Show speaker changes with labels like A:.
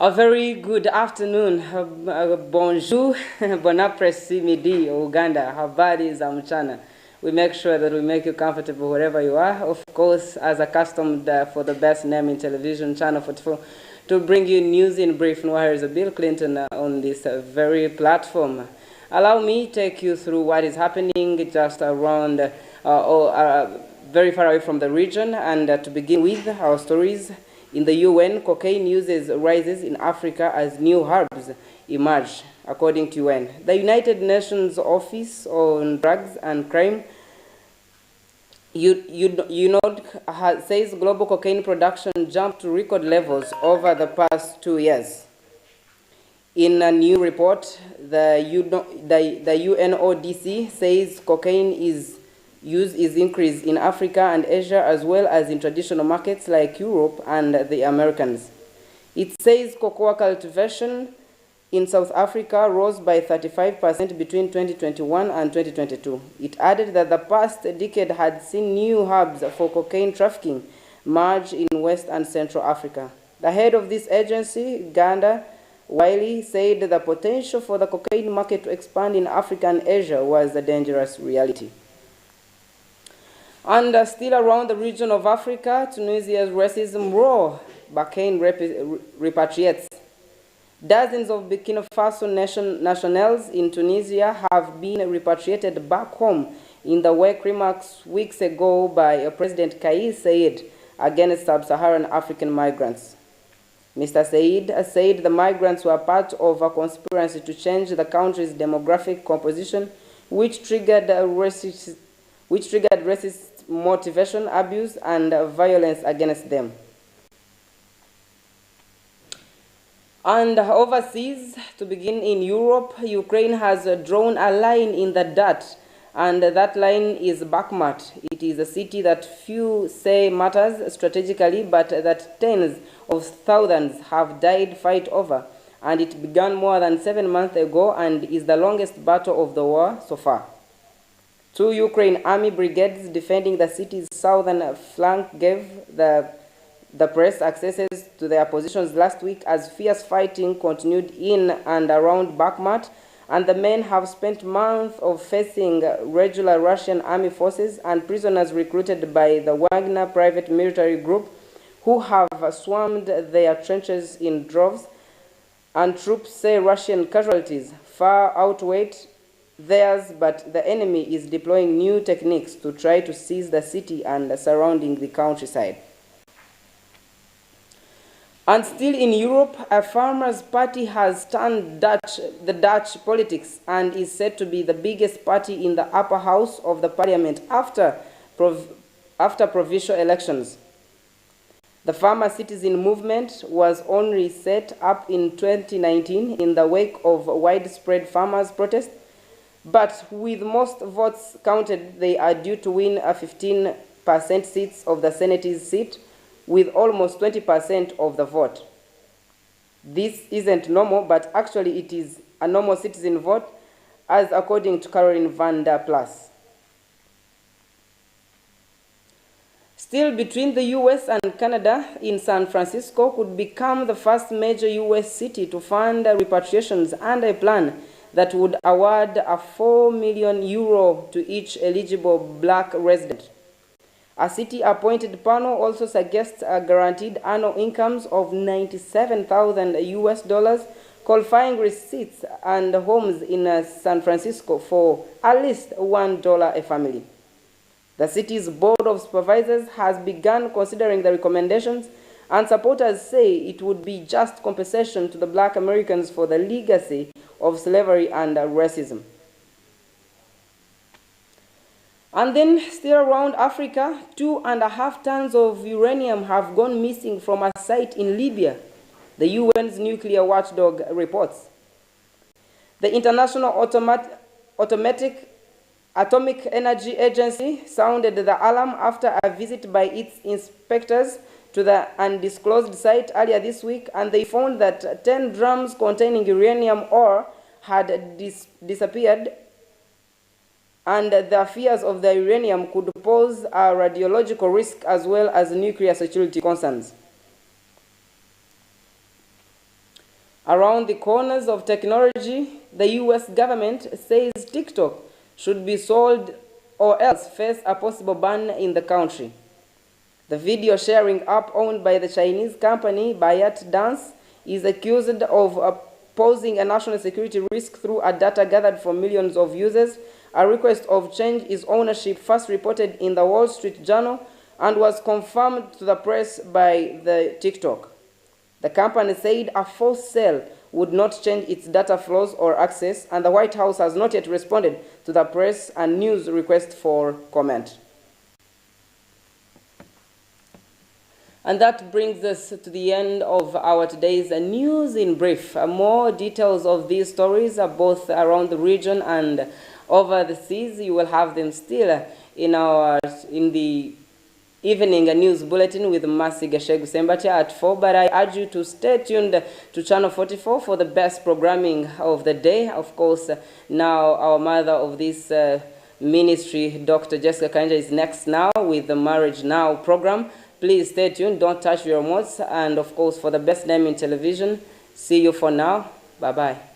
A: A very good afternoon, bonjour, bon après-midi, Uganda, habari za mchana. We make sure that we make you comfortable wherever you are, of course, as accustomed for the best name in television, Channel 44, to bring you news in brief. No, here is Bill Clinton on this very platform. Allow me to take you through what is happening just around, very far away from the region, and to begin with our stories. In the UN, cocaine uses rises in Africa as new harbs emerge, according to UN. The United Nations Office on Drugs and Crime says global cocaine production jumped to record levels over the past 2 years. In a new report, the UNODC says cocaine use is increased in Africa and Asia, as well as in traditional markets like Europe and the Americas. It says cocoa cultivation in South Africa rose by 35% between 2021 and 2022. It added that the past decade had seen new hubs for cocaine trafficking emerge in West and Central Africa. The head of this agency, Ganda Wiley, said the potential for the cocaine market to expand in Africa and Asia was a dangerous reality. And still around the region of Africa, Tunisia's racism roar, Bahrain repatriates. Dozens of Burkina Faso nationals in Tunisia have been repatriated back home in the wake remarks weeks ago by President Kais Saied against sub-Saharan African migrants. Mr. Saied said the migrants were part of a conspiracy to change the country's demographic composition, which triggered racist motivation, abuse, and violence against them. And overseas, to begin in Europe, Ukraine has drawn a line in the dirt, and that line is Bakhmut. It is a city that few say matters strategically, but that tens of thousands have died fight over, and it began more than 7 months ago and is the longest battle of the war so far. 2 Ukraine army brigades defending the city's southern flank gave the press accesses to their positions last week as fierce fighting continued in and around Bakhmut, and the men have spent months of facing regular Russian army forces and prisoners recruited by the Wagner private military group, who have swarmed their trenches in droves, and troops say Russian casualties far outweigh theirs, but the enemy is deploying new techniques to try to seize the city and surrounding the countryside. And still in Europe, a farmers' party has turned the Dutch politics and is said to be the biggest party in the upper house of the parliament after provincial elections. The Farmer Citizen Movement was only set up in 2019 in the wake of widespread farmers' protests, but with most votes counted, they are due to win a 15% seats of the Senate's seat, with almost 20% of the vote. This isn't normal, but actually it is a normal citizen vote, as according to Caroline van der Plas. Still between the US and Canada, in San Francisco could become the first major US city to fund repatriations under a plan that would award a €4 million to each eligible black resident. A city-appointed panel also suggests a guaranteed annual incomes of $97,000, qualifying receipts and homes in San Francisco for at least $1 a family. The city's Board of Supervisors has begun considering the recommendations, and supporters say it would be just compensation to the black Americans for the legacy of slavery and racism. And then, still around Africa, 2.5 tons of uranium have gone missing from a site in Libya, the UN's nuclear watchdog reports. The International Atomic Energy Agency sounded the alarm after a visit by its inspectors to the undisclosed site earlier this week, and they found that 10 drums containing uranium ore had disappeared, and the fears of the uranium could pose a radiological risk as well as nuclear security concerns. Around the corners of technology, the US government says TikTok should be sold or else face a possible ban in the country. The video sharing app owned by the Chinese company ByteDance is accused of posing a national security risk through a data gathered from millions of users. A request of change its ownership first reported in the Wall Street Journal and was confirmed to the press by the TikTok. The company said a forced sale would not change its data flows or access, and the White House has not yet responded to the press and news request for comment. And that brings us to the end of our today's news in brief. More details of these stories are both around the region and over the seas. You will have them still in the evening news bulletin with Mercy Gashegu Sembati at 4. But I urge you to stay tuned to Channel 44 for the best programming of the day. Of course, now our mother of this ministry, Dr. Jessica Kanja, is next now with the Marriage Now program. Please stay tuned, don't touch your remotes, and of course for the best name in television. See you for now. Bye-bye.